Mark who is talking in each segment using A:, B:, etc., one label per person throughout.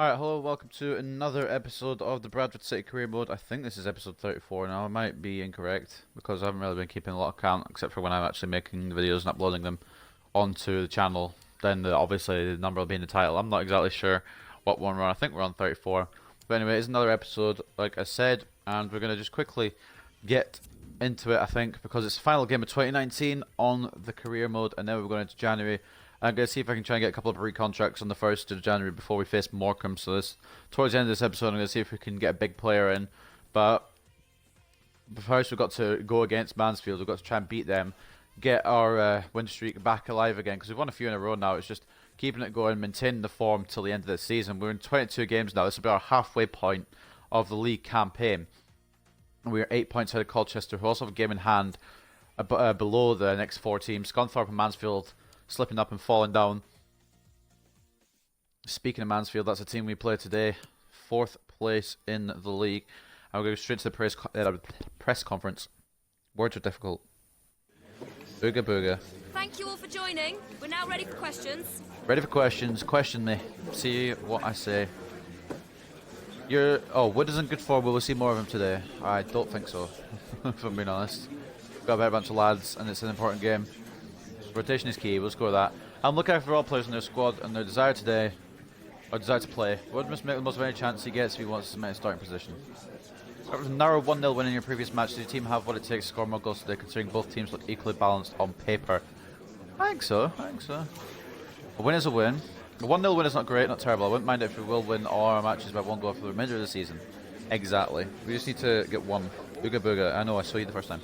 A: Alright, hello, welcome to another episode of the Bradford City Career Mode. I think this is episode 34 now. I might be incorrect because I haven't really been keeping a lot of count except for when I'm actually making the videos and uploading them onto the channel. Then obviously the number will be in the title. I'm not exactly sure what one we're on. I think we're on 34. But anyway, it's another episode, like I said, and we're going to just quickly get into it, I think, because it's the final game of 2019 on the career mode, and then we're going into January. I'm going to see if I can try and get a couple of re-contracts on the 1st of January before we face Morecambe. So towards the end of this episode, I'm going to see if we can get a big player in. But first, we've got to go against Mansfield. We've got to try and beat them, get our win streak back alive again, because we've won a few in a row now. It's just keeping it going, maintaining the form till the end of the season. We're in 22 games now. This will be our halfway point of the league campaign. We're 8 points ahead of Colchester, who also have a game in hand below the next 4 teams. Scunthorpe and Mansfield slipping up and falling down. Speaking of Mansfield, that's a team we play today. 4th place in the league. And we're going to go straight to the press conference. Words are difficult. Booga booga.
B: Thank you all for joining. We're now ready for questions.
A: Ready for questions. Question me. See what I say. Wood isn't good for. Will we see more of him today? I don't think so, if I'm being honest. We've got a better bunch of lads, and it's an important game. Rotation is key. We'll score that. I'm looking out for all players in their squad and their desire today, or desire to play. Wood must make the most of any chance he gets if he wants to cement a starting position. Start with a narrow 1-0 win in your previous match. Does your team have what it takes to score more goals today, considering both teams look equally balanced on paper? I think so. A win is a win. A 1-0 win is not great, not terrible. I wouldn't mind it if we will win all our matches by 1 goal for the remainder of the season. Exactly. We just need to get one. Booga booga. I know, I saw you the first time.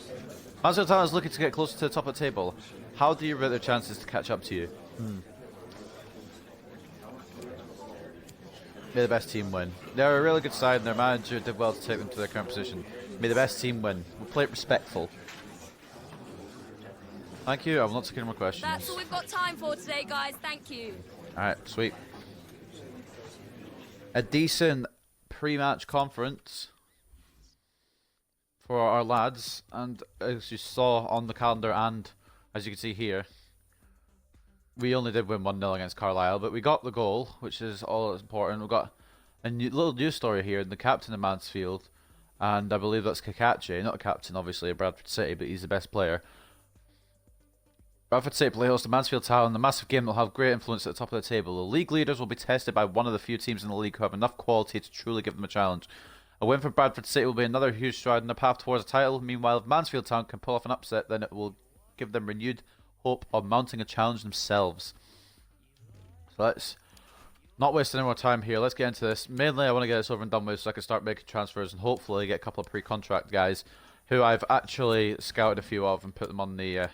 A: Mansfield Town is looking to get closer to the top of the table. How do you rate their chances to catch up to you? May the best team win. They're a really good side and their manager did well to take them to their current position. May the best team win. We'll play it respectful. Thank you. I will not take any more questions.
B: That's all we've got time for today, guys. Thank you.
A: Alright, sweet. A decent pre-match conference for our lads, and as you saw on the calendar and as you can see here, we only did win 1-0 against Carlisle, but we got the goal, which is all that's important. We've got a little news story here, the captain of Mansfield, and I believe that's Kakachi, not a captain obviously of Bradford City, but he's the best player. Bradford City play host to Mansfield Town, the massive game will have great influence at the top of the table. The league leaders will be tested by one of the few teams in the league who have enough quality to truly give them a challenge. A win for Bradford City will be another huge stride in the path towards a title. Meanwhile, if Mansfield Town can pull off an upset, then it will give them renewed hope of mounting a challenge themselves. So let's not waste any more time here. Let's get into this. Mainly, I want to get this over and done with so I can start making transfers and hopefully get a couple of pre-contract guys who I've actually scouted a few of and put them on the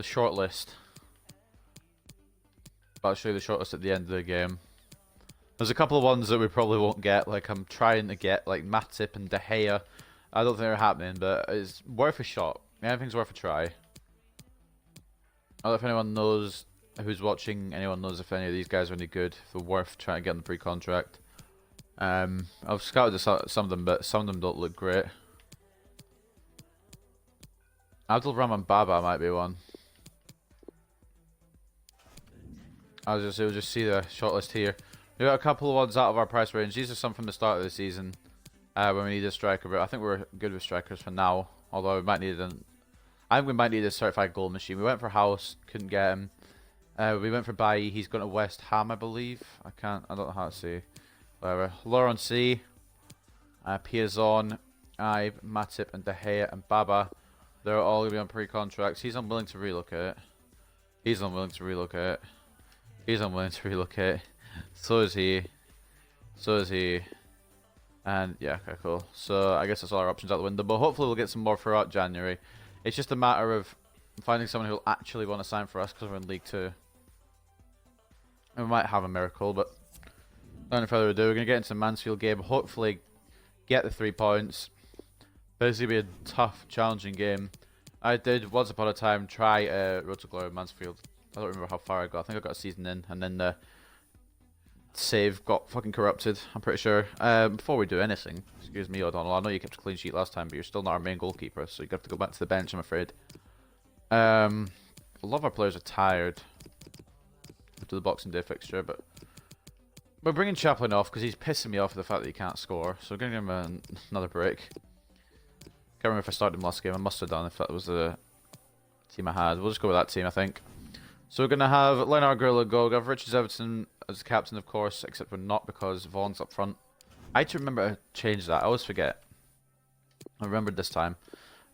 A: short list. But I'll show you the short list at the end of the game. There's a couple of ones that we probably won't get, like I'm trying to get, like Matip and De Gea. I don't think they're happening, but it's worth a shot. Anything's worth a try. I don't know if anyone knows, who's watching, anyone knows if any of these guys are any good, if they're worth trying to get in the pre-contract. I've scouted some of them, but some of them don't look great. Abdul Rahman Baba might be one. You'll just see the shortlist here. We got a couple of ones out of our price range. These are some from the start of the season when we need a striker, but I think we're good with strikers for now. Although we might need I think we might need a certified goal machine. We went for House, couldn't get him. We went for Bailly. He's going to West Ham, I believe. I don't know how to say. Whatever. Laurent C, Piazon, Ibe, Matip, and De Gea and Baba. They're all going to be on pre-contracts. He's unwilling to relocate. He's unwilling to relocate. He's unwilling to relocate. So is he. So is he. And yeah, okay, cool. So I guess that's all our options out the window. But hopefully we'll get some more throughout January. It's just a matter of finding someone who will actually want to sign for us because we're in League 2. And we might have a miracle, but without any further ado, we're going to get into the Mansfield game. Hopefully get the 3 points. But it's going to be a tough, challenging game. I did, once upon a time, try Road to Glory Mansfield. I don't remember how far I got. I think I got a season in, and then the save got fucking corrupted, I'm pretty sure. Before we do anything, excuse me, O'Donnell, I know you kept a clean sheet last time, but you're still not our main goalkeeper, so you have to go back to the bench, I'm afraid. A lot of our players are tired after the Boxing Day fixture, but We're bringing Chaplin off because he's pissing me off with the fact that he can't score. So we're going to give him another break. Can't remember if I started him last game. I must have done if that was the team I had. We'll just go with that team, I think. So we're going to have Leonard Gurley go. We have Richard Everton as captain, of course, except we're not because Vaughan's up front. I had to remember to change that. I always forget. I remembered this time.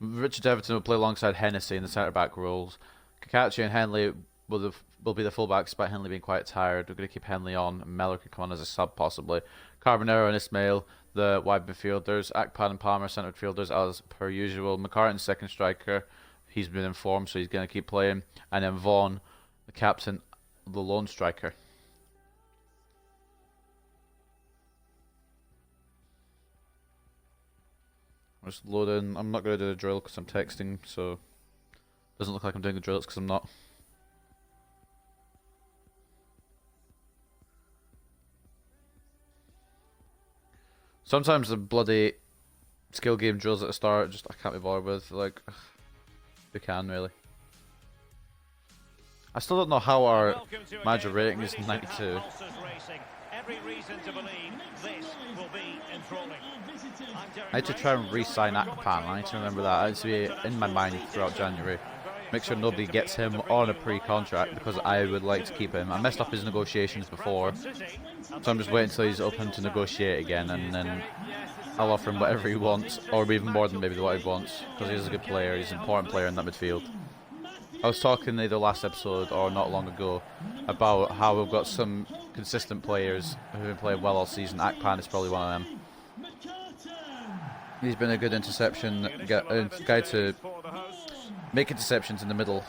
A: Richard Everton will play alongside Hennessy in the centre-back roles. Kakachi and Henley will be the full-backs, despite Henley being quite tired. We're going to keep Henley on. Mellor could come on as a sub, possibly. Carbonero and Ismail, the wide midfielders. Akpan and Palmer, centre midfielders, as per usual. McCartan, second striker. He's been informed, so he's going to keep playing. And then Vaughan, the captain, the lone striker. I'm just loading. I'm not going to do the drill because I'm texting, so it doesn't look like I'm doing the drill. It's because I'm not. Sometimes the bloody skill game drills at the start, just I can't be bothered with. Like, we can really. I still don't know how our manager rating is 92. Every reason to believe this will be enthralling. I need to try and re-sign Akpan. I need to remember that. I need to be in my mind throughout January. Make sure nobody gets him on a pre-contract because I would like to keep him. I messed up his negotiations before, so I'm just waiting until he's open to negotiate again, and then I'll offer him whatever he wants, or even more than maybe what he wants, because he's a good player. He's an important player in that midfield. I was talking either last episode or not long ago about how we've got some consistent players who've been playing well all season. Akpan is probably one of them. He's been a good interception guy to make interceptions in the middle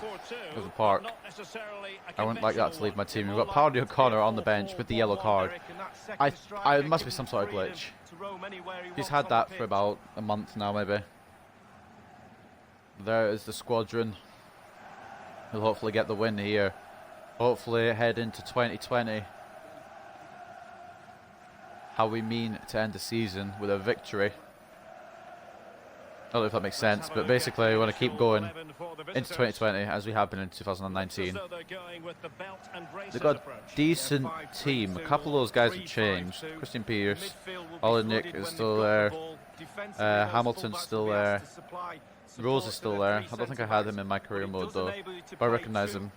A: of the park. I wouldn't like that to leave my team. We've got Pardy O'Connor on the bench with the yellow card. It must be some sort of glitch. He's had that for about a month now, maybe. There is the squadron. We'll hopefully get the win here. Hopefully head into 2020 how we mean to end the season with a victory. I don't know if that makes sense, but basically we want to keep going into 2020 as we have been in 2019. They've got a decent team. A couple of those guys have changed. Christian Pierce, Olenek is still there. Hamilton's still there. Rose is still there. I don't think I had him in my career mode though, but I recognise him.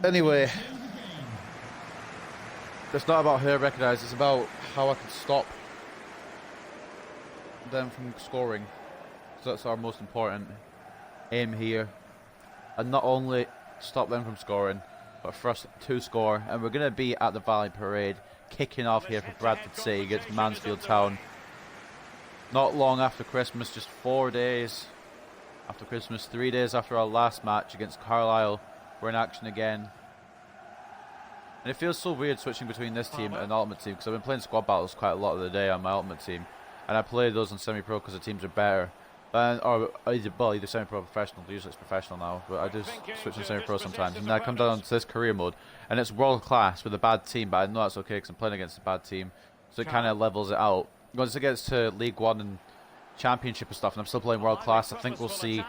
A: Anyway, it's not about who I recognise, it's about how I can stop them from scoring. So that's our most important aim here. And not only stop them from scoring, but for us to score. And we're going to be at the Valley Parade, kicking off here for Bradford City against Mansfield Town. Not long after Christmas, just 4 days after Christmas, 3 days after our last match against Carlisle. We're in action again. And it feels so weird switching between this team and the Ultimate Team, because I've been playing squad battles quite a lot of the day on my Ultimate Team. And I play those on semi-pro because the teams are better. Or either semi-pro or professional. Usually it's professional now, but I do switch on semi-pro sometimes. And then I come down to this career mode, and it's world class with a bad team, but I know that's okay because I'm playing against a bad team. So it kind of levels it out. Once it gets to League One and Championship and stuff, and I'm still playing world class, I think we'll see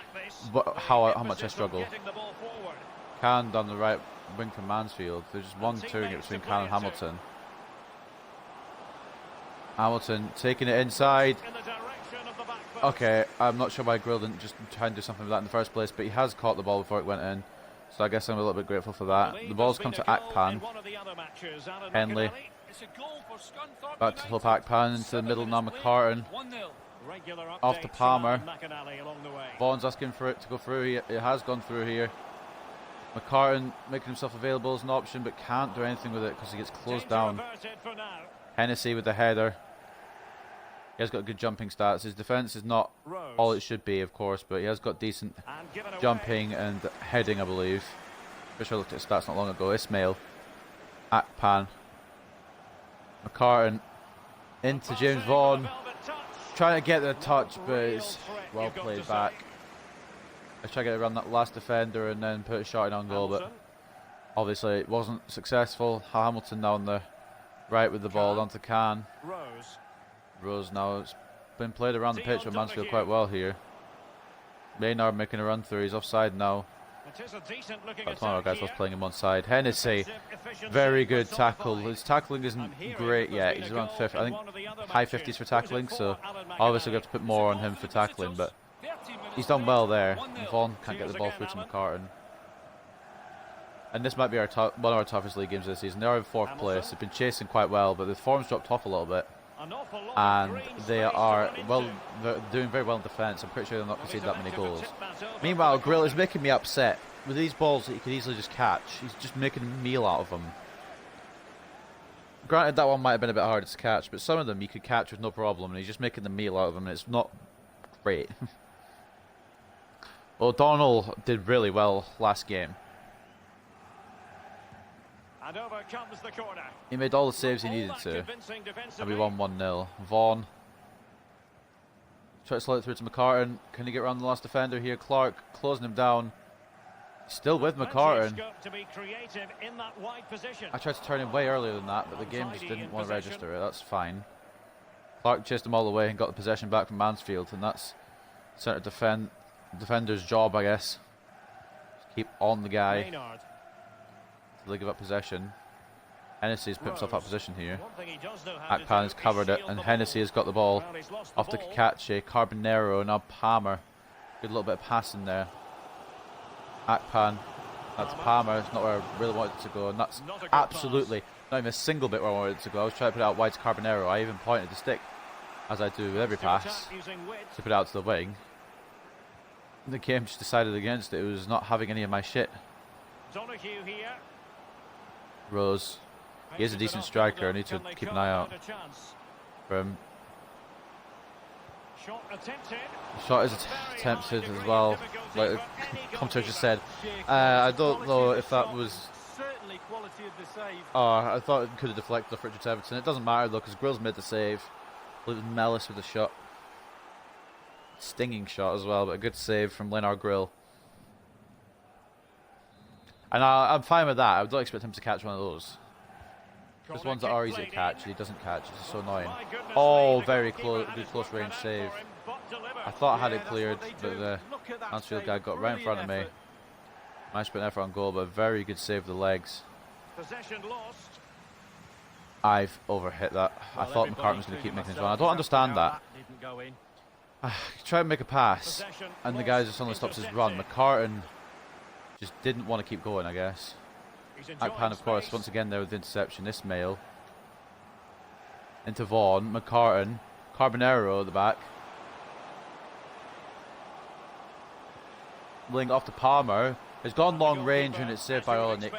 A: how much I struggle. Can down the right wing from Mansfield. There's just one touring it between Can and Hamilton. Hamilton taking it inside. Okay, I'm not sure why Grill didn't just try and do something with that in the first place, but he has caught the ball before it went in. So I guess I'm a little bit grateful for that. The ball's come to Akpan. Henley. Back to flip Akpan into the middle now, McCartan. Off to Palmer. Vaughan's asking for it to go through. It has gone through here. McCartan making himself available as an option, but can't do anything with it because he gets closed down. Hennessy with the header. He has got good jumping stats. His defence is not all it should be, of course, but he has got decent jumping and heading, I believe. Pretty sure I looked at his stats not long ago. Ismail. Akpan. McCartan. Into James Vaughan. Trying to get the touch, but it's well played back. I tried to get around that last defender and then put a shot in on goal, but obviously it wasn't successful. Hamilton now on the right with the ball onto Can. Rose now. It's been played around the pitch with Mansfield quite well here. Maynard making a run through. He's offside now. That's one of our guys was playing him on side. Hennessy, very good tackle. His tackling isn't great yet. He's around 50, I think high 50s for tackling, so obviously we have to put more on him for tackling, but he's done well there. Vaughan can't get the ball through to McCartan. And this might be one of our toughest league games of the season. They are in 4th place. They've been chasing quite well, but the form's dropped off a little bit. And they are, well, they're doing very well in defence. I'm pretty sure they're not conceding that many goals. Meanwhile, Grill is making me upset. With these balls that he could easily just catch, he's just making a meal out of them. Granted, that one might have been a bit harder to catch, but some of them he could catch with no problem, and he's just making the meal out of them, and it's not great. Well, O'Donnell did really well last game.
C: And over comes the corner.
A: He made all the saves he needed to, and we won 1-0. Vaughan tries to slide it through to McCartan. Can he get around the last defender here? Clark closing him down. Still with McCartan. I tried to turn him way earlier than that, but the game just didn't want to register it. That's fine. Clark chased him all the way and got the possession back from Mansfield, and that's centre defender's job, I guess. Just keep on the guy. They give up possession. Hennessy's put himself out of position here. Akpan has covered it, and Hennessy has got the ball off to Kakachi. Carbonero, now Palmer. Good little bit of passing there. Akpan, that's Palmer. It's not where I really wanted it to go, and that's absolutely not even a single bit where I wanted it to go. I was trying to put it out wide to Carbonero. I even pointed the stick, as I do with every pass, to put it out to the wing. The game just decided against it. It was not having any of my shit. Rose. He is a decent striker. I need to keep an eye out for him. Shot is attempted as well, like the commentator just said. I don't know if that was... Oh, I thought it could have deflected off Richard Everton. It doesn't matter though, because Grill's made the save. It was Mellis with the shot. Stinging shot as well, but a good save from Leonard Grill. And I'm fine with that. I don't expect him to catch one of those. There's ones that are easy to catch, and he doesn't catch. It's so annoying. Oh, very close, good close range save. I thought I had it cleared, but the Mansfield guy got right in front of me. Managed to put an effort on goal, but a very good save with the legs. I've overhit that. I thought McCartan was going to keep making his run. I don't understand that. Try and make a pass, and the guy just suddenly stops his run. McCartan just didn't want to keep going, I guess. Akpan, of course, once again there with the interception. Ismail into Vaughan. McCartan. Carbonero at the back. Laying off to Palmer. It's gone long range and it's saved by Olenek.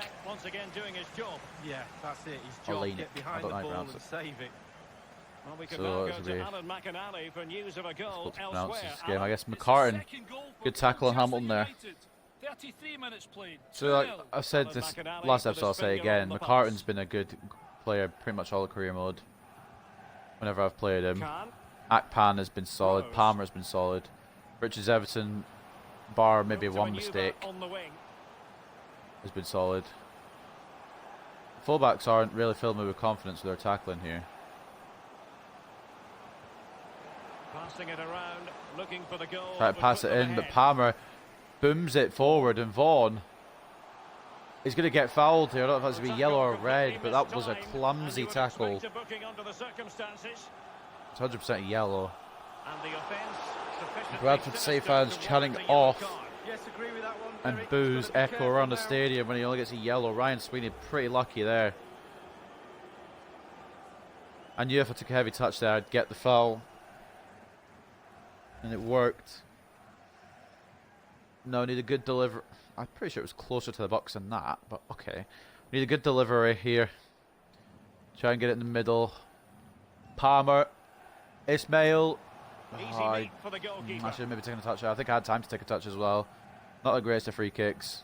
D: Yeah, that's it. His job, get behind the ball and save it.
A: So it's a difficult to pronounce this game. I guess McCartan. Good tackle on Hamilton there.
E: 33 minutes played.
A: So like I said this last episode, I'll say again, McCartan's been a good player pretty much all the career mode. Whenever I've played him. Akpan has been solid, Palmer has been solid. Richards Everton, bar maybe one mistake, has been solid. Fullbacks aren't really filling me with confidence with their tackling here.
C: Passing it around, looking for the goal.
A: Try to pass it in, but Palmer booms it forward, and Vaughan is going to get fouled here. I don't know if that's going to be yellow or red, but that was a clumsy tackle. It's 100% yellow. Bradford Safe fans chanting off and boos echo around the stadium when he only gets a yellow. Ryan Sweeney pretty lucky there. I knew if I took a heavy touch there I'd get the foul, and it worked. No, need a good delivery. I'm pretty sure it was closer to the box than that, but okay. Need a good delivery here. Try and get it in the middle. Palmer. Ismail. I should have maybe taken a touch. I think I had time to take a touch as well. Not the greatest of free kicks.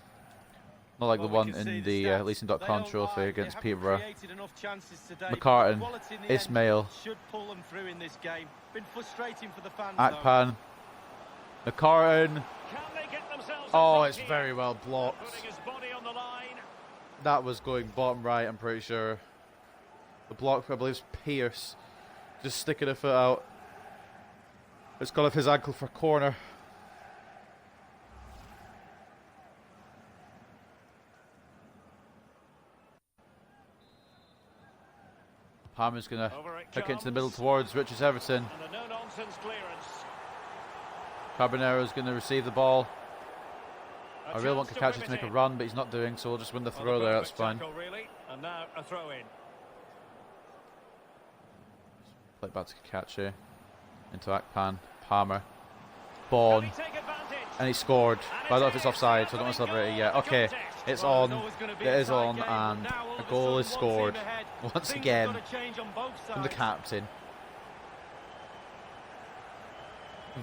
A: Not like the one in the Leeson.com trophy against Peterborough. McCartan. Ismail. Akpan. McCartan. Oh, it's very well blocked. That was going bottom right, I'm pretty sure. The block, I believe, is Pierce. Just sticking a foot out. It's gone off his ankle for corner. Palmer's going to
C: Over it
A: hook it into the
C: comes.
A: middle towards Richards Everton.
C: And a no-nonsense clearance.
A: Carbonero's going to receive the ball.
C: A
A: I really want
C: chance
A: Kakashi
C: whip
A: to
C: it
A: make a
C: in.
A: run, but he's not doing, so we'll just win the
C: Well,
A: throw
C: the
A: there, that's
C: perfect
A: fine.
C: tackle, really. And now a throw in.
A: Play it back to Kakashi. Into Akpan. Palmer. Vaughan.
C: Can he take advantage?
A: And he scored.
C: And
A: But I don't know if
C: it
A: it's
C: is.
A: offside, so I don't want to celebrate it yet. Okay, it's on. It is on, and a goal is scored once again from the captain.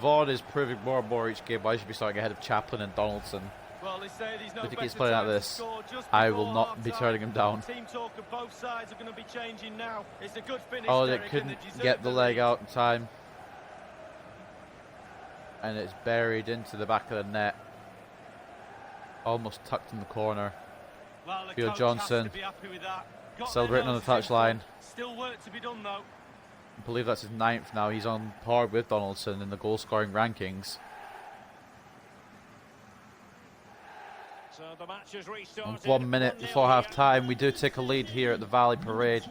A: Vaughan is proving more and more each game why he should be starting ahead of Chaplin and Donaldson.
D: Well, they say there's no
A: If he
D: better
A: keeps playing like
D: time to
A: this,
D: score just
A: I will
D: before
A: not be
D: half-time.
A: turning him down.
D: Team talk of both sides are going to be changing now. It's a good finish.
A: Oh, they
D: Derek, and
A: couldn't
D: they deserve
A: get the leg
D: lead.
A: out in time. And it's buried into the back of the net. Almost tucked in the corner.
D: Well, the
A: Field
D: coach
A: Johnson
D: has to be happy with that. Got
A: celebrating
D: their
A: on the
D: noses in
A: touchline.
D: front. Still work to be done though.
A: I believe that's his 9th now. He's on par with Donaldson in the goal scoring rankings.
C: So the match has
A: And
C: restarted.
A: 1 minute
C: 1-0
A: before
C: here.
A: half time, we do take a lead here at the Valley Parade.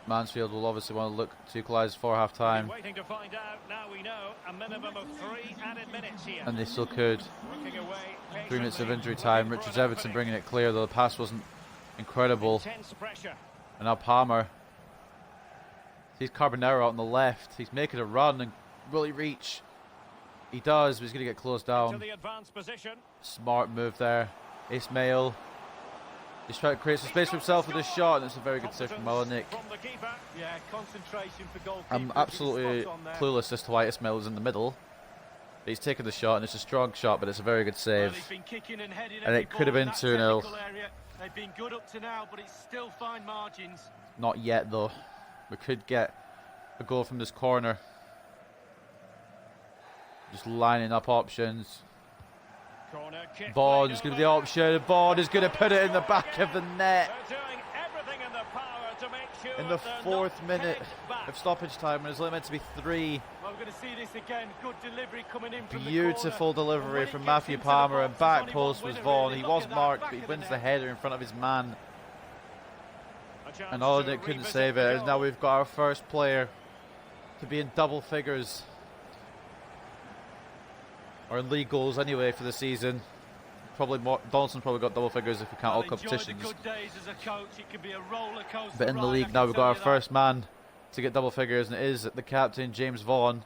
A: Mansfield will obviously want to look to equalise before half time,
C: Waiting to find out. Now we know a minimum of 3 added minutes here.
A: and they still could.
C: Working away
A: 3 minutes of
C: patiently,
A: injury
C: looking
A: time.
C: for
A: Richards
C: an
A: Everton
C: opening.
A: bringing it clear, though the pass wasn't incredible.
C: Intense pressure.
A: And now Palmer sees Carbonero out on the left. He's making a run, and will he reach? He does, but he's going to get closed
C: To
A: down.
C: the advanced position.
A: Smart move there. Ismail. He's trying to create some space for himself with his shot, and it's a very good save from Malinik.
C: From the keeper.
D: Yeah, concentration for goalkeepers.
A: I'm
D: is
A: absolutely
D: spot on there.
A: clueless as to why Ismail is in the middle. But he's taken the shot, and it's a strong shot, but it's a very good
D: Well,
A: save.
D: he's been kicking and heading
A: And
D: every
A: it could have
D: ball in
A: been
D: that
A: 2-0.
D: technical area. They've been good up to now, but it's still fine margins.
A: Not yet, though. We could get a goal from this corner. Just lining up options.
C: Corner kick.
A: Vaughan's
C: played
A: going to be the
C: over.
A: option. Vaughan is going to put it in the back of the net
C: They're doing everything in their power to make sure
A: in the
C: they're
A: 4th
C: not
A: minute
C: pegged back.
A: of stoppage time, and it's only meant to be 3.
D: Well, we're going to see this again. Good delivery coming in from the
A: Beautiful
D: corner.
A: delivery
D: And when
A: from
D: it gets
A: Matthew
D: into the
A: Palmer,
D: box,
A: and
D: there's
A: back
D: only
A: post
D: one
A: was
D: winner,
A: Vaughan.
D: really.
A: He
D: Look
A: was
D: at that,
A: marked,
D: back
A: but he
D: of
A: wins the
D: net.
A: header in front of his man.
C: A chance
A: And
C: to
A: Olinick couldn't
C: revisit
A: save
C: the
A: it. And now
C: goal.
A: we've got our first player to be in double figures, or in league goals anyway, for the season. Probably more. Donaldson's probably got double figures if we count all
D: Well, enjoy the
A: competitions.
D: good days as a coach. It can be a roller coaster
A: But in the
D: ride, I
A: league
D: can
A: now, we've got
D: tell
A: our
D: you that.
A: first man to get double figures, and it is the captain, James Vaughan.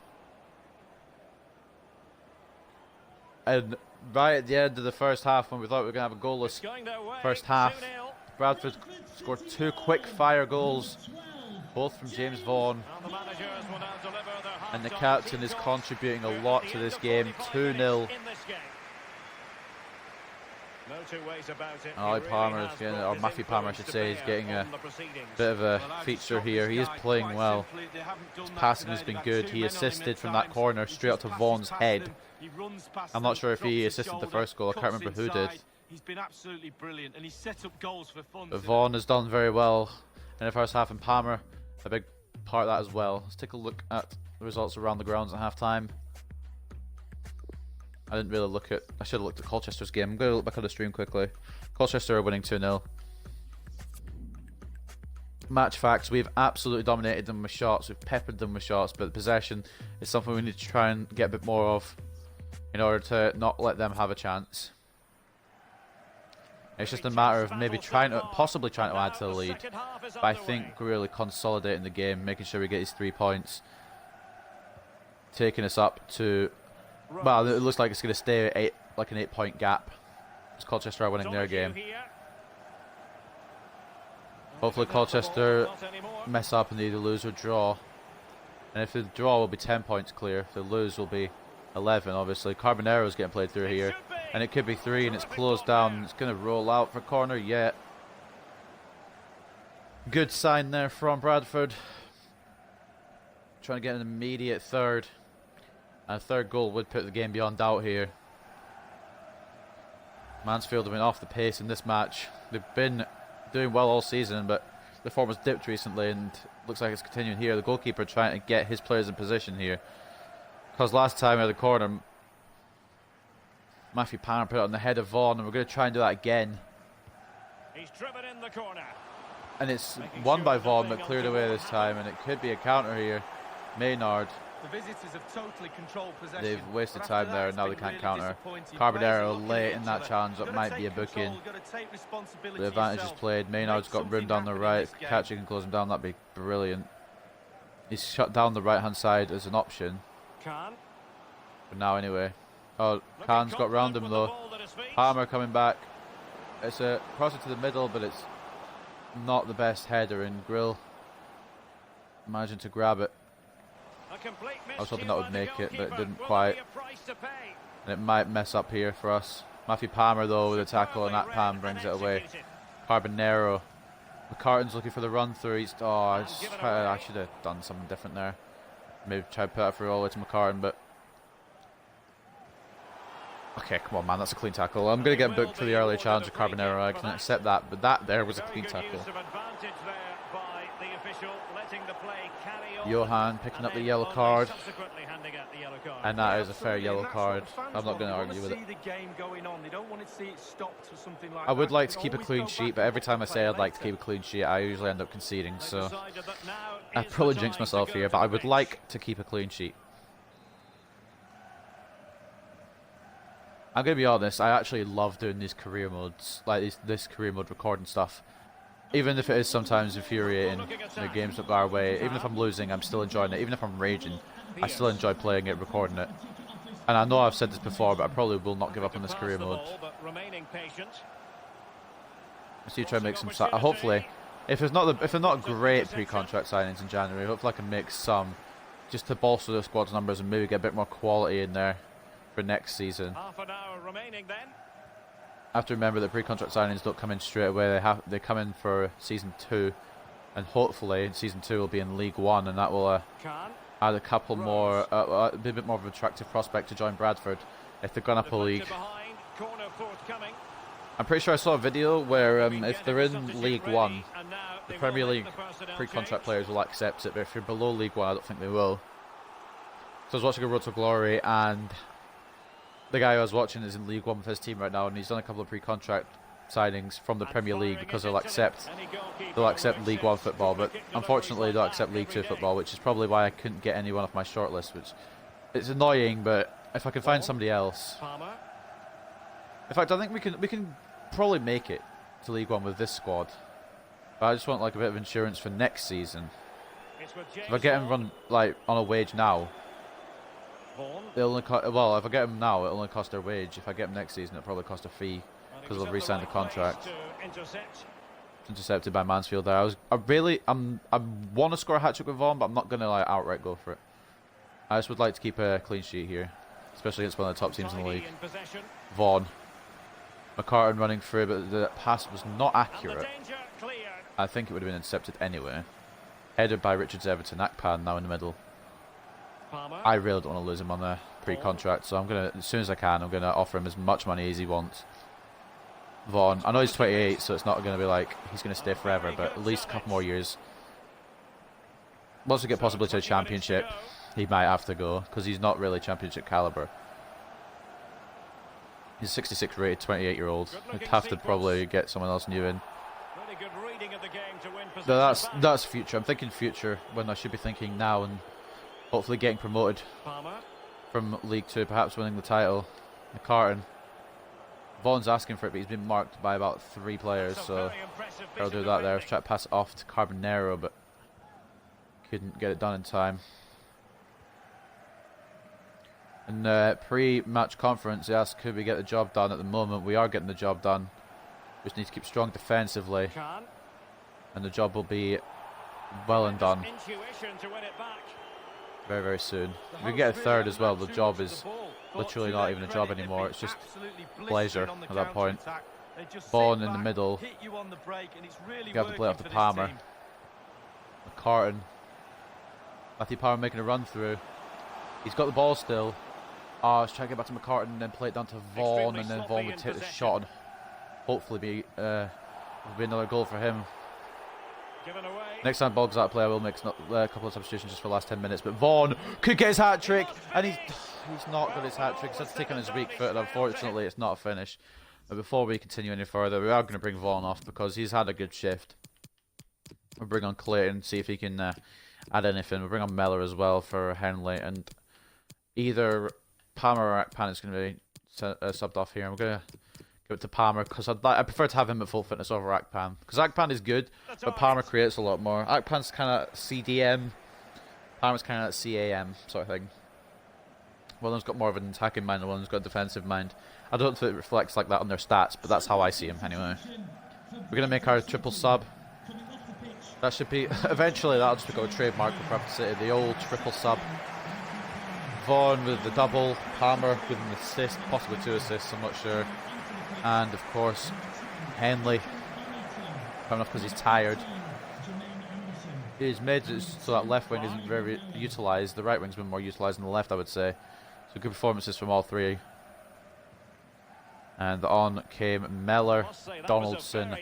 A: And right at the end of the first half, when we thought we were going to have a goalless
C: It's going their way.
A: first half,
C: 2-0.
A: Bradford scored 2 quick-fire goals, both from James Vaughan.
C: And the managers will now deliver their
A: And the
C: half-time
A: captain
C: team
A: is
C: goals.
A: contributing
C: We're
A: a
C: at
A: lot
C: the
A: to
C: end
A: this
C: of
A: game.
C: 45
A: 2-0.
C: minutes in this game. No two ways about it.
A: And Ollie
C: He
A: Palmer
C: really
A: is
C: has
A: getting,
C: brought
A: or
C: his
A: Matthew Palmer I
C: influence
A: should
C: to
A: say, is
C: bear
A: getting a
C: on the proceedings.
A: bit of a
D: Well, how to
A: feature
D: stop
A: here.
D: this
A: He is
D: guy,
A: playing
D: quite
A: well.
D: simply, they haven't done
A: His
D: that
A: passing
D: today.
A: has been
D: They've had
A: good.
D: 2
A: He
D: men on him
A: assisted
D: at
A: from that
D: times.
A: corner
D: He
A: straight up
D: just
A: to
D: passes
A: Vaughan's
D: past
A: head.
D: them. He runs past
A: I'm
D: them,
A: not sure if he
D: drops his
A: assisted the
D: shoulder,
A: first goal. I can't
D: cuts
A: remember who did.
D: inside. He's been absolutely brilliant, and he's set up goals for fun.
A: But
D: today.
A: Vaughan has done very well in the first half, and Palmer a big part of that as well. Let's take a look at the results around the grounds at half time. I didn't really look at. I should have looked at Colchester's game. I'm going to look back on the stream quickly. Colchester are winning 2-0. Match facts: we've absolutely dominated them with shots. We've peppered them with shots, but possession is something we need to try and get a bit more of in order to not let them have a chance. It's just a matter of maybe possibly trying to add to the lead. But I think really consolidating the game, making sure we get these 3 points, taking us up to. Well, it looks like it's going to stay at like an 8-point gap. As Colchester are winning their game. Hopefully Colchester mess up and they either lose or draw. And if they draw, will be 10 points clear. If they lose, will be 11. Obviously, Carbonero's getting played through here, and it could be 3, and it's closed down. It's going to roll out for corner. Yeah. Good sign there from Bradford. Trying to get an immediate third. And a third goal would put the game beyond doubt here. Mansfield have been off the pace in this match. They've been doing well all season, but the form has dipped recently, and looks like it's continuing here. The goalkeeper trying to get his players in position here, because last time at the corner, Matthew Palmer put it on the head of Vaughan, and we're going to try and do that again.
C: He's driven in the corner.
A: And it's won by Vaughan, but cleared away this time, and it could be a counter here. Maynard.
D: The visitors have totally controlled possession.
A: They've wasted time there, and now they can't counter. Carbonero late in that challenge, that might be a booking. The advantage is played. Maynard's got room down the right. Catcher can close him down, that'd be brilliant. He's shut down the right-hand side as an option. For now, anyway. Oh, Khan's got round him, though. Palmer coming back. It's a cross into the middle, but it's not the best header, and Grill managing to grab it. I was hoping that would make it, but it didn't quite. And it might mess up here for us. Matthew Palmer, though, with a tackle, and that Pam brings it away. Carbonero. McCartan's looking for the run through. He's, I should have done something different there. Maybe try to put it through all the way to McCartan, but. Okay, come on, man, that's a clean tackle. I'm going to get booked for the early challenge of Carbonero. I can accept that, but that there was a clean tackle. Johan picking up the yellow card, and that is a fair yellow card. I'm not going to argue with it. I would like to keep a clean sheet, but every time I say I'd like to keep a clean sheet, I usually end up conceding, so I probably jinxed myself here, but I would like to keep a clean sheet. I'm going to be honest, I actually love doing these career modes, like this career mode recording stuff. Even if it is sometimes infuriating, the games don't go our way. Even if I'm losing, I'm still enjoying it. Even if I'm raging, I still enjoy playing it, recording it. And I know I've said this before, but I probably will not give up on this career mode. So you try to make some. Hopefully, if they're not great pre-contract signings in January, hopefully I can make some, just to bolster the squad's numbers and maybe get a bit more quality in there for next season.
C: Half an hour remaining then.
A: I have to remember that pre-contract signings don't come in straight away. They come in for season 2, and hopefully season 2 will be in League 1, and that will add a couple more, be a bit more of an attractive prospect to join Bradford if they're gone up a league. I'm pretty sure I saw a video where if they're in League 1, the Premier League pre-contract players will accept it, but if you're below League 1, I don't think they will. So I was watching a Road to Glory, and the guy I was watching is in League 1 with his team right now, and he's done a couple of pre-contract signings from the Premier League because they'll accept League 1 football, but unfortunately they'll accept League 2 football, which is probably why I couldn't get anyone off my shortlist, which it's annoying, but if I can find somebody else. In fact, I think we can probably make it to League 1 with this squad, but I just want like a bit of insurance for next season. If I get him run like on a wage now, it'll only well, if I get them now, it'll only cost their wage. If I get them next season, it'll probably cost a fee because they'll re-sign the contract. Intercepted by Mansfield there. I want to score a hat-trick with Vaughan, but I'm not going to like outright go for it. I just would like to keep a clean sheet here, especially against one of the top teams in the league. Vaughan. McCartan running through, but the pass was not accurate. I think it would have been intercepted anyway. Headed by Richards Everton. Akpan now in the middle. I really don't want to lose him on the pre-contract, so I'm gonna, as soon as I can, I'm gonna offer him as much money as he wants. Vaughan, I know he's 28, so it's not gonna be like he's gonna stay forever, but at least a couple more years. Once we get possibly to a championship, he might have to go because he's not really championship caliber. He's 66 rated, 28-year-old. We'd have to probably get someone else new in. But that's future. I'm thinking future when I should be thinking now, and hopefully getting promoted from League 2, perhaps winning the title. McCartan. Vaughan's asking for it, but he's been marked by about 3 players, so I'll do that there. I was trying to pass it off to Carbonero, but couldn't get it done in time. In the pre-match conference, they asked could we get the job done. At the moment, we are getting the job done. We just need to keep strong defensively, and the job will be well and done very, very soon. If we get a third as well, the job is literally not even a job anymore. It's just pleasure at that point. Vaughan in the middle. You have to play off the Palmer. McCartan. Matthew Palmer making a run through. He's got the ball still. I was trying to get back to McCartan and then play it down to Vaughan, and then Vaughan would take the shot and hopefully be another goal for him. Next time Boggs out of play, I will make a couple of substitutions just for the last 10 minutes. But Vaughan could get his hat-trick, and he's not got his hat-trick. He's had to take on his weak foot, and unfortunately it's not a finish. But before we continue any further, we are going to bring Vaughan off because he's had a good shift. We'll bring on Clayton, see if he can add anything. We'll bring on Mellor as well for Henley, and either Palmer or Akpan is going to be subbed off here. And we're going to give it to Palmer because I prefer to have him at full fitness over Akpan, because Akpan is good, but Palmer creates a lot more. Akpan's kind of CDM, Palmer's kind of CAM sort of thing. One of them's got more of an attacking mind, and one of them's got a defensive mind. I don't think it reflects like that on their stats, but that's how I see him anyway. We're going to make our triple sub. That should be, eventually that'll just become a trademark for Bradford City, the old triple sub. Vaughan with the double, Palmer with an assist, possibly 2 assists, I'm not sure. And of course, Henley, coming off because he's tired. He's made it so that left wing isn't very utilised, the right wing's been more utilised than the left, I would say. So good performances from all three. And on came Mellor, Donaldson,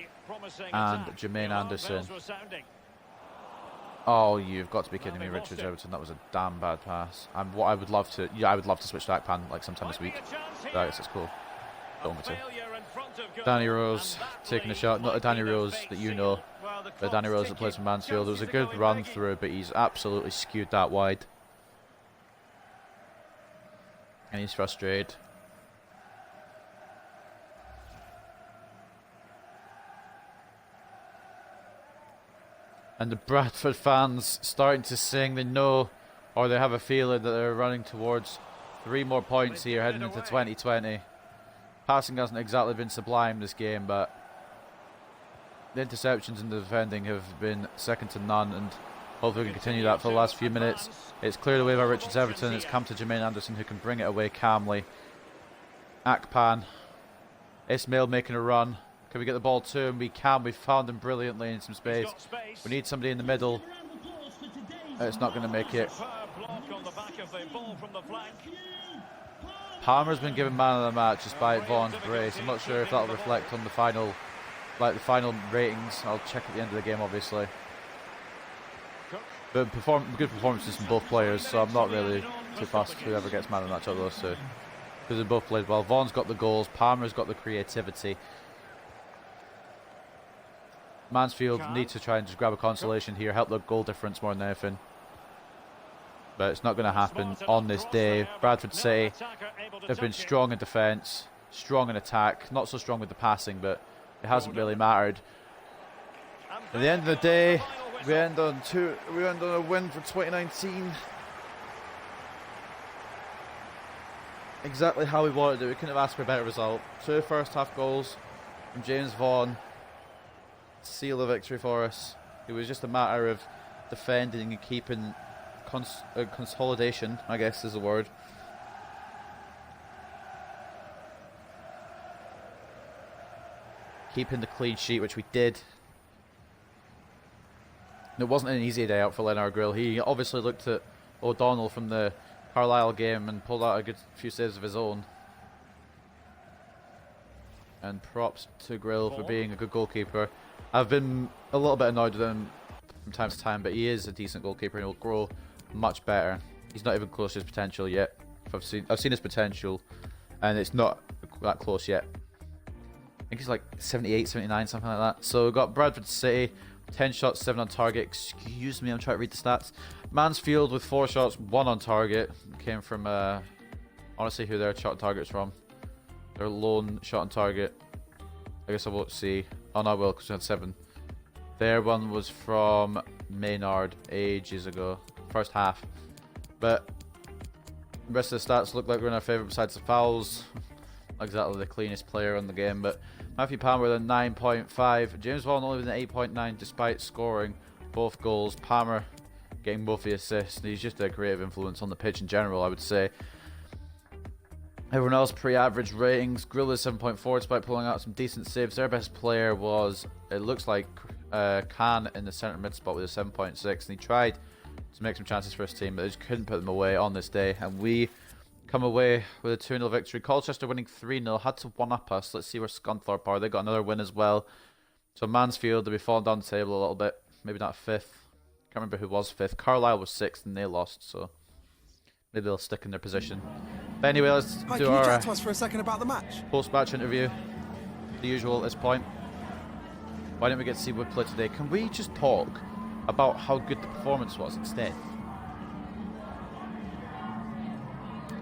A: and Jermaine Anderson. Oh, you've got to be kidding me, Richard Everton. That was a damn bad pass. And what I would love to, I would love to switch to Akpan like sometime this week. But I guess it's cool. Don't want to. Danny Rose taking a shot. Not a Danny Rose that you know, but Danny Rose that plays for Mansfield. It was a good run through, but he's absolutely skewed that wide. And he's frustrated. And the Bradford fans starting to sing. They know, or they have a feeling that they're running towards 3 more points here heading into 2020. Passing hasn't exactly been sublime this game, but the interceptions and the defending have been second to none, and hopefully we can continue that for the last few minutes. It's cleared away by Richards Everton. It's come to Jermaine Anderson, who can bring it away calmly. Akpan, Ismail making a run. Can we get the ball to him? We can. We've found him brilliantly in some space. We need somebody in the middle. It's not going to make it. Palmer's been given man of the match despite Vaughan's brace. I'm not sure if that'll reflect on the final, the final ratings. I'll check at the end of the game, obviously. But good performances from both players, so I'm not really too fussed whoever gets man of the match out of those two, because they both played well. Vaughan's got the goals. Palmer's got the creativity. Mansfield need to try and just grab a consolation here, help the goal difference more than anything. But it's not going to happen on this day. Bradford City have been strong in defence, strong in attack, not so strong with the passing, but it hasn't really mattered. At the end of the day, we end on a win for 2019. Exactly how we wanted it. We couldn't have asked for a better result. 2 first half goals from James Vaughan. Seal of victory for us. It was just a matter of defending and keeping consolidation, I guess is the word. Keeping the clean sheet, which we did. It wasn't an easy day out for Leonard Grill. He obviously looked at O'Donnell from the Carlisle game and pulled out a good few saves of his own. And props to Grill for being a good goalkeeper. I've been a little bit annoyed with him from time to time, but he is a decent goalkeeper and he'll grow much better. He's not even close to his potential yet. I've seen his potential, and it's not that close yet. I think he's like 78, 79, something like that. So we've got Bradford City, 10 shots, 7 on target. Excuse me, I'm trying to read the stats. Mansfield with 4 shots, 1 on target. Came from, honestly, who their shot on target's from. Their lone shot on target. I guess I won't see. Oh no, I will, because we had 7. Their one was from Maynard ages ago, first half. But the rest of the stats look like we're in our favour besides the fouls. Not exactly the cleanest player in the game, but Matthew Palmer with a 9.5. James Vaughan only with an 8.9 despite scoring both goals. Palmer getting both the assists. He's just a creative influence on the pitch in general, I would say. Everyone else pre-average ratings. Grill is 7.4 despite pulling out some decent saves. Their best player was, it looks like, Khan in the centre mid spot with a 7.6, and he tried to make some chances for his team, but they just couldn't put them away on this day. And we come away with a 2-0 victory. Colchester winning 3-0, had to one-up us. Let's see where Scunthorpe are. They got another win as well. So Mansfield, they'll be falling down the table a little bit. Maybe not 5th. Can't remember who was 5th. Carlisle was 6th and they lost, so maybe they'll stick in their position. But anyway, let's do our
F: chat to us for a second about the match?
A: post-match interview. the usual at this point. Why didn't we get to see Wood play today? Can we just talk about how good the performance was instead?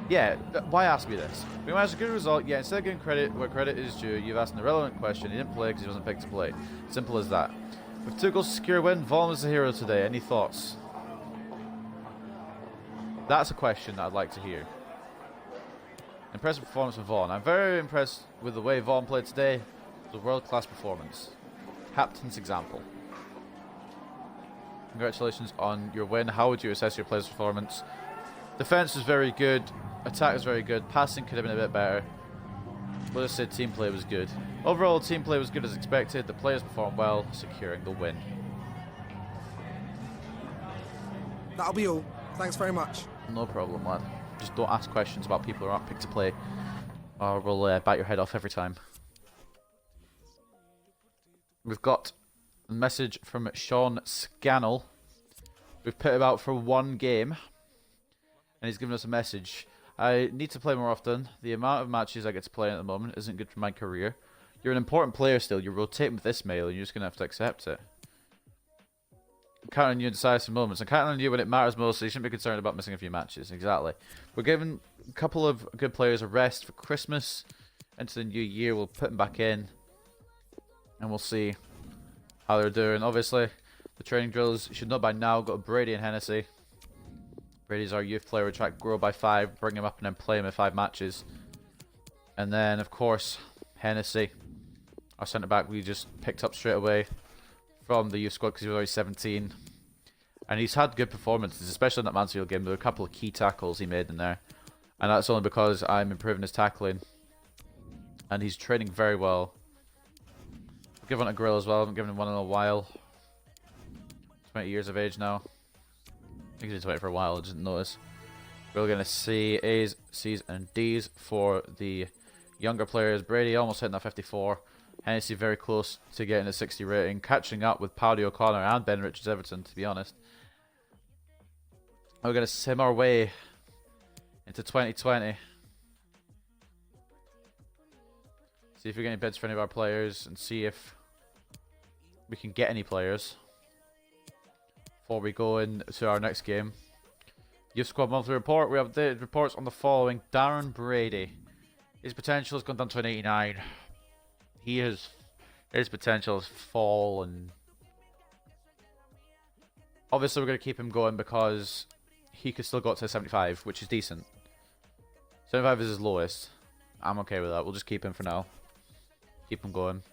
A: Yeah, why ask me this? We managed a good result, yeah, instead of giving credit where credit is due, you've asked an irrelevant question. He didn't play because he wasn't picked to play. Simple as that. With 2 goals to secure a win, Vaughan was the hero today. Any thoughts? That's a question that I'd like to hear. Impressive performance from Vaughan. I'm very impressed with the way Vaughan played today. It was a world-class performance. Captain's example. Congratulations on your win. How would you assess your player's performance? Defense was very good. Attack was very good. Passing could have been a bit better. We'll just say team play was good. Overall, team play was good as expected. The players performed well, securing the win.
F: That'll be all. Thanks very much.
A: No problem, lad. Just don't ask questions about people who aren't picked to play, or we'll bite your head off every time. We've got a message from Sean Scannell. We've put him out for 1 game, and he's given us a message. I need to play more often. The amount of matches I get to play at the moment isn't good for my career. You're an important player still. You're rotating with this mail, and you're just going to have to accept it. I'm counting on you in decisive moments. I'm counting on you when it matters most, so you shouldn't be concerned about missing a few matches. Exactly. We're giving a couple of good players a rest for Christmas. Into the new year, we'll put them back in, and we'll see how they're doing. Obviously, the training drills, you should know by now, got Brady and Hennessy. Brady's our youth player. We try to grow by 5, bring him up, and then play him in 5 matches. And then, of course, Hennessy, our centre-back, we just picked up straight away from the youth squad because he was already 17. And he's had good performances, especially in that Mansfield game. There were a couple of key tackles he made in there. And that's only because I'm improving his tackling. And he's training very well. I've given it a grill as well. I haven't given him one in a while. 20 years of age now. I think he's been 20 for a while, I didn't notice. We're going to see A's, C's, and D's for the younger players. Brady almost hitting that 54. Hennessy very close to getting a 60 rating. Catching up with Paddy O'Connor and Ben Richards Everton, to be honest. We're going to sim our way into 2020. See if we get any bids for any of our players and see if we can get any players before we go into our next game. Youth Squad Monthly Report. We have updated reports on the following. Darren Brady. His potential has gone down to an 89. His potential has fallen. Obviously, we're going to keep him going because he could still go up to 75, which is decent. 75 is his lowest. I'm okay with that. We'll just keep him for now. Keep him going.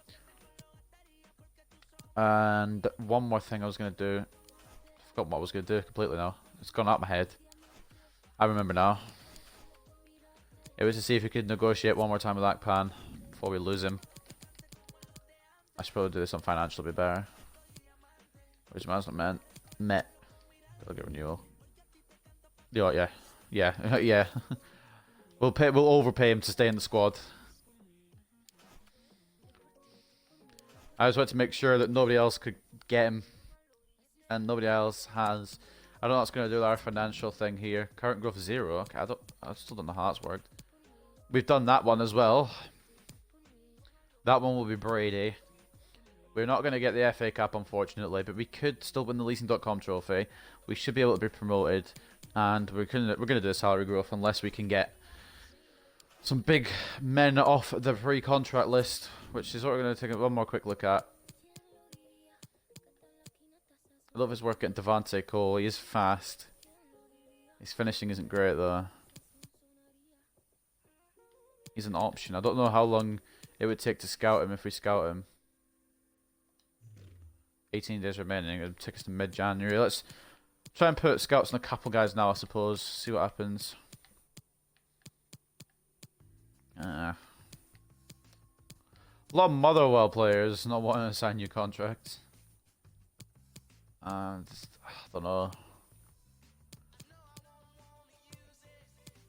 A: And one more thing I was going to do. I forgot what I was going to do completely now. It's gone out of my head. I remember now. It was to see if we could negotiate one more time with Akpan before we lose him. I should probably do this on financial, be better. Which man's not met. I'll get renewal. Yeah. Yeah. We'll overpay him to stay in the squad. I just want to make sure that nobody else could get him. And nobody else has. I don't know what's going to do with our financial thing here. Current growth 0. Okay, I still don't know how that's worked. We've done that one as well. That one will be Brady. We're not going to get the FA Cup, unfortunately, but we could still win the Leasing.com trophy. We should be able to be promoted, and we're going to do a salary growth unless we can get some big men off the pre-contract list, which is what we're going to take one more quick look at. I love his work getting Devante Cole. He is fast. His finishing isn't great, though. He's an option. I don't know how long it would take to scout him if we scout him. 18 days remaining. It would take us to mid-January. Let's try and put scouts on a couple guys now, I suppose. See what happens. A lot of Motherwell players not wanting to sign new contracts. I don't know.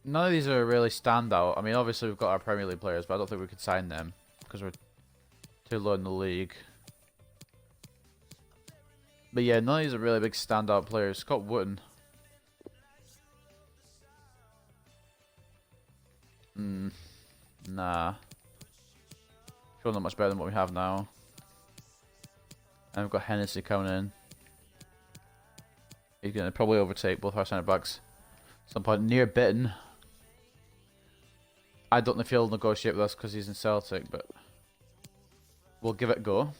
A: None of these are really standout. I mean, obviously we've got our Premier League players, but I don't think we could sign them because we're too low in the league. But yeah, none of these are really big standout players. Scott Wooten. Nah. Sure, not much better than what we have now. And we've got Hennessy coming in. He's going to probably overtake both our centre backs at some point near Bitten. I don't know if he'll negotiate with us because he's in Celtic, but we'll give it a go.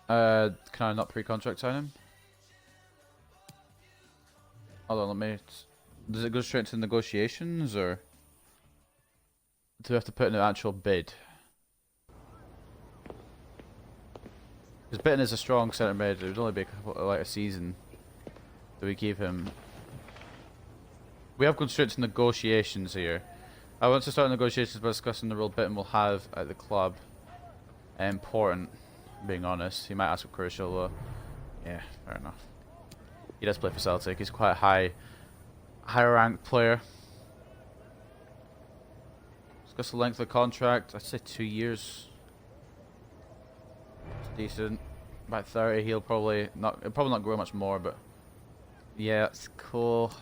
A: Can I not pre-contract sign him? Hold on, let me... Does it go straight to negotiations, or do we have to put in an actual bid? Because Bitten is a strong centre mid. It would only be like a season. Do we keep him? We have gone straight to negotiations here. I want to start negotiations by discussing the role Bitten will have at the club. Important, being honest. He might ask for Crucial though. Yeah, fair enough. He does play for Celtic. He's quite a high ranked player. Discuss the length of the contract. I'd say 2 years. It's decent. About 30. He'll probably not grow much more, but yeah, that's cool.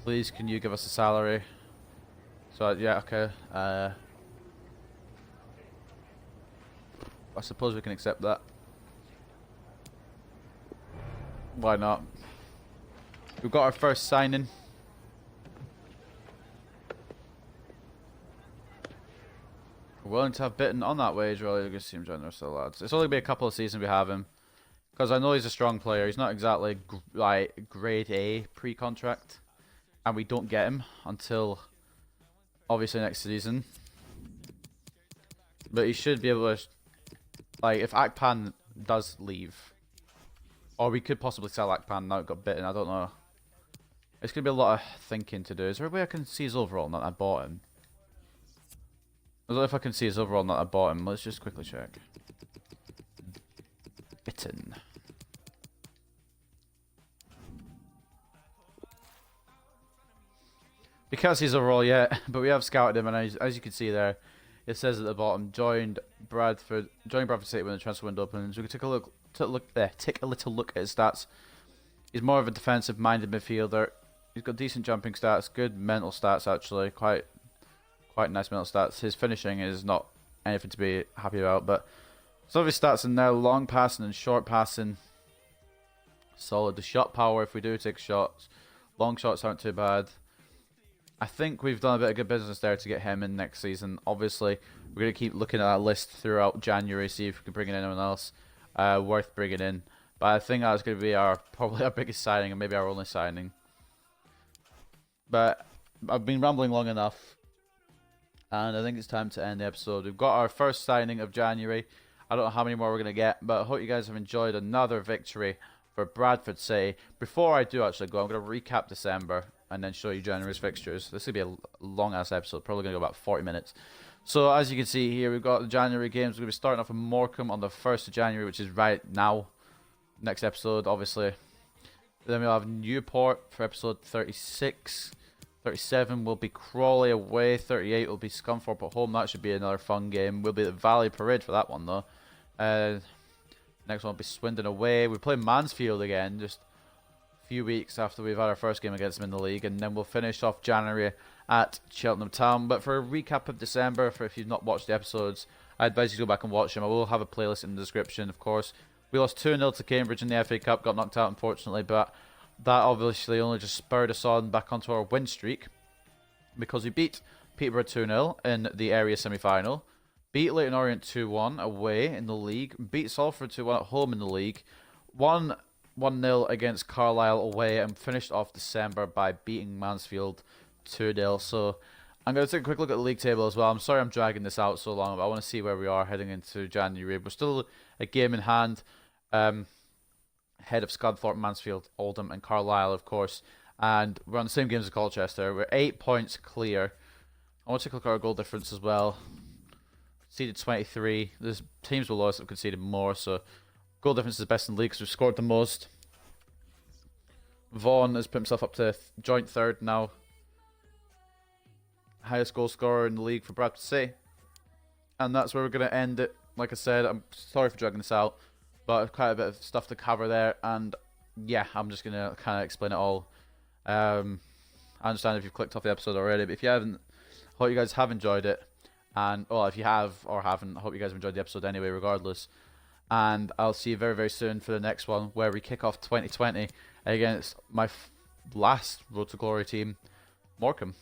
A: Please, can you give us a salary? So yeah, okay. I suppose we can accept that. Why not? We've got our first signing. We're willing to have Bitten on that wage, really. It seems generous to the lads. It's only going to be a couple of seasons we have him. Because I know he's a strong player. He's not exactly like grade A pre-contract. And we don't get him until obviously next season. But he should be able to, like, if Akpan does leave, or we could possibly sell Akpan now it got Bitten, I don't know. It's going to be a lot of thinking to do. Is there a way I can see his overall not that I bought him? I don't know if I can see his overall not that I bought him. Let's just quickly check. Bitten. Because he's overall yet, but we have scouted him, and as you can see there, it says at the bottom, joined Bradford City when the transfer window opens. We can take a little look at his stats. He's more of a defensive-minded midfielder. He's got decent jumping stats, good mental stats actually, quite nice mental stats. His finishing is not anything to be happy about, but some of his stats are now long passing and short passing. Solid. The shot power, if we do take shots, long shots aren't too bad. I think we've done a bit of good business there to get him in next season. Obviously, we're going to keep looking at that list throughout January, see if we can bring in anyone else worth bringing in. But I think that's going to be probably our biggest signing, and maybe our only signing. But I've been rambling long enough, and I think it's time to end the episode. We've got our first signing of January. I don't know how many more we're going to get, but I hope you guys have enjoyed another victory for Bradford City. Before I do actually go, I'm going to recap December and then show you January's fixtures. This is going to be a long-ass episode, probably going to go about 40 minutes. So as you can see here, we've got the January games. We're going to be starting off with Morecambe on the 1st of January, which is right now. Next episode, obviously. Then we'll have Newport for episode 36. 37 will be Crawley away. 38 will be Scunthorpe at home. That should be another fun game. We'll be at Valley Parade for that one, though. Next one will be Swindon away. We play Mansfield again, just a few weeks after we've had our first game against them in the league. And then we'll finish off January at Cheltenham Town. But for a recap of December, for if you've not watched the episodes, I advise you to go back and watch them. I will have a playlist in the description, of course. We lost 2-0 to Cambridge in the FA Cup, got knocked out unfortunately, but that obviously only just spurred us on back onto our win streak, because we beat Peterborough 2-0 in the area semi-final, beat Leyton Orient 2-1 away in the league, beat Salford 2-1 at home in the league, won 1-0 against Carlisle away, and finished off December by beating Mansfield 2-0. So I'm going to take a quick look at the league table as well. I'm sorry I'm dragging this out so long, but I want to see where we are heading into January. We're still a game in hand, ahead of Scunthorpe, Mansfield, Oldham and Carlisle, of course. And we're on the same games as Colchester. We're 8 points clear. I want to take a look at our goal difference as well. Conceded 23. There's teams below us that have conceded more, so goal difference is the best in the league because we've scored the most. Vaughan has put himself up to joint third now. Highest goal scorer in the league for Bradford City. And that's where we're going to end it. Like I said, I'm sorry for dragging this out, but quite a bit of stuff to cover there. And yeah, I'm just going to kind of explain it all. I understand if you've clicked off the episode already, but if you haven't, hope you guys have enjoyed it. And, well, if you have or haven't, I hope you guys have enjoyed the episode anyway, regardless. And I'll see you very, very soon for the next one, where we kick off 2020 against my last Road to Glory team, Morecambe.